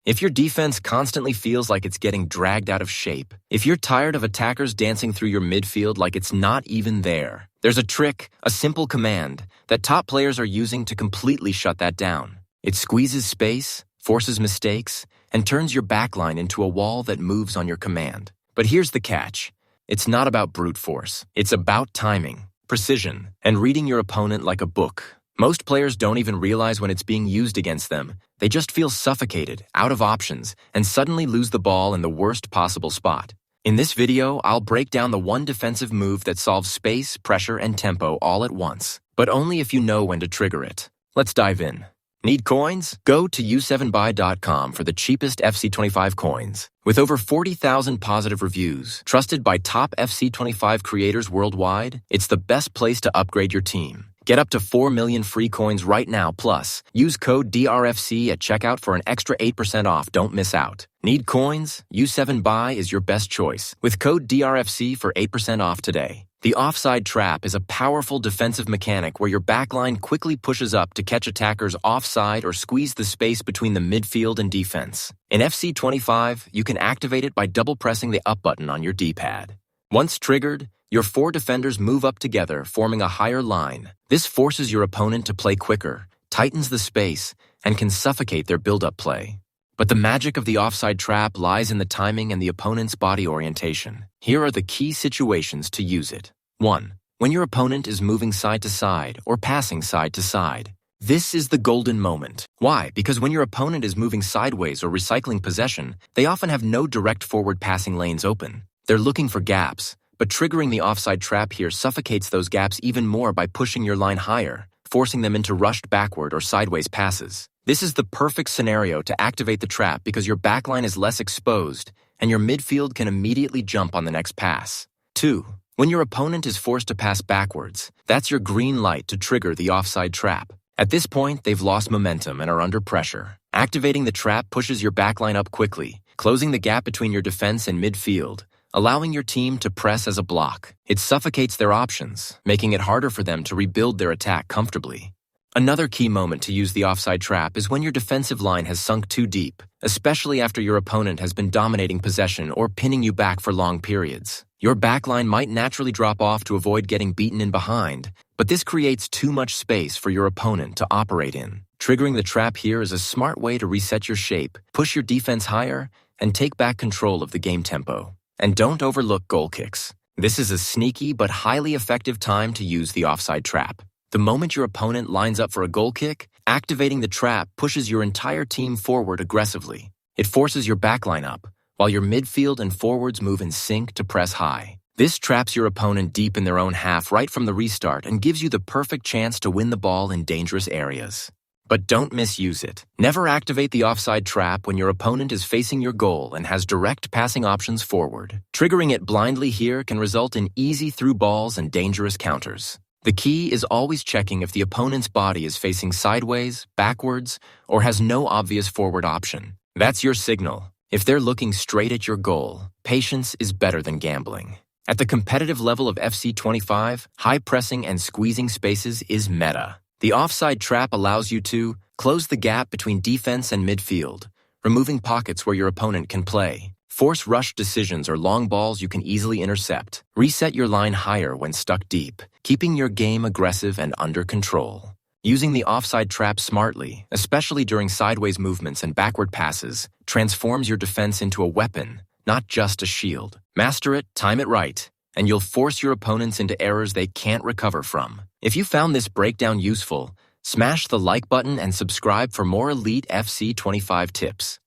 If your defense constantly feels like it's getting dragged out of shape, if you're tired of attackers dancing through your midfield like it's not even there, there's a trick, a simple command, that top players are using to completely shut that down. It squeezes space, forces mistakes, and turns your backline into a wall that moves on your command. But here's the catch. It's not about brute force. It's about timing, precision, and reading your opponent like a book. Most players don't even realize when it's being used against them. They just feel suffocated, out of options, and suddenly lose the ball in the worst possible spot. In this video, I'll break down the one defensive move that solves space, pressure, and tempo all at once, but only if you know when to trigger it. Let's dive in. Need coins? Go to u7buy.com for the cheapest FC25 coins. With over 40,000 positive reviews, trusted by top FC25 creators worldwide, it's the best place to upgrade your team. Get up to 4 million free coins right now, plus use code DRFC at checkout for an extra 8% off. Don't miss out. Need coins? U7Buy is your best choice, with code DRFC for 8% off today. The offside trap is a powerful defensive mechanic where your backline quickly pushes up to catch attackers offside or squeeze the space between the midfield and defense. In FC25, you can activate it by double-pressing the up button on your D-pad. Once triggered, your 4 defenders move up together, forming a higher line. This forces your opponent to play quicker, tightens the space, and can suffocate their build-up play. But the magic of the offside trap lies in the timing and the opponent's body orientation. Here are the key situations to use it. 1. When your opponent is moving side to side or passing side to side. This is the golden moment. Why? Because when your opponent is moving sideways or recycling possession, they often have no direct forward passing lanes open. They're looking for gaps. But triggering the offside trap here suffocates those gaps even more by pushing your line higher, forcing them into rushed backward or sideways passes. This is the perfect scenario to activate the trap because your backline is less exposed and your midfield can immediately jump on the next pass. 2. When your opponent is forced to pass backwards, that's your green light to trigger the offside trap. At this point, they've lost momentum and are under pressure. Activating the trap pushes your backline up quickly, closing the gap between your defense and midfield, allowing your team to press as a block. It suffocates their options, making it harder for them to rebuild their attack comfortably. Another key moment to use the offside trap is when your defensive line has sunk too deep, especially after your opponent has been dominating possession or pinning you back for long periods. Your backline might naturally drop off to avoid getting beaten in behind, but this creates too much space for your opponent to operate in. Triggering the trap here is a smart way to reset your shape, push your defense higher, and take back control of the game tempo. And don't overlook goal kicks. This is a sneaky but highly effective time to use the offside trap. The moment your opponent lines up for a goal kick, activating the trap pushes your entire team forward aggressively. It forces your backline up, while your midfield and forwards move in sync to press high. This traps your opponent deep in their own half right from the restart and gives you the perfect chance to win the ball in dangerous areas. But don't misuse it. Never activate the offside trap when your opponent is facing your goal and has direct passing options forward. Triggering it blindly here can result in easy through balls and dangerous counters. The key is always checking if the opponent's body is facing sideways, backwards, or has no obvious forward option. That's your signal. If they're looking straight at your goal, patience is better than gambling. At the competitive level of FC25, high pressing and squeezing spaces is meta. The offside trap allows you to close the gap between defense and midfield, removing pockets where your opponent can play, force rush decisions or long balls you can easily intercept, reset your line higher when stuck deep, keeping your game aggressive and under control. Using the offside trap smartly, especially during sideways movements and backward passes, transforms your defense into a weapon, not just a shield. Master it, time it right, and you'll force your opponents into errors they can't recover from. If you found this breakdown useful, smash the like button and subscribe for more elite FC25 tips.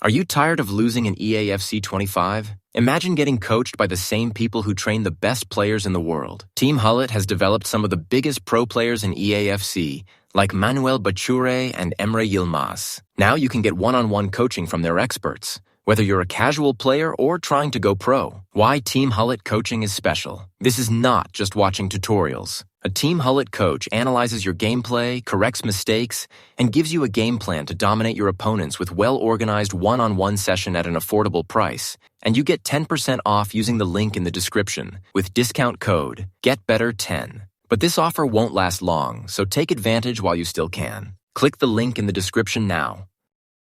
Are you tired of losing in EA FC25? Imagine getting coached by the same people who train the best players in the world. Team Gullit has developed some of the biggest pro players in EA FC, like Manuel Bachure and Emre Yilmaz. Now you can get one-on-one coaching from their experts. Whether you're a casual player or trying to go pro, why Team Gullit coaching is special. This is not just watching tutorials. A Team Gullit coach analyzes your gameplay, corrects mistakes, and gives you a game plan to dominate your opponents with well-organized one-on-one session at an affordable price. And you get 10% off using the link in the description with discount code GETBETTER10. But this offer won't last long, so take advantage while you still can. Click the link in the description now.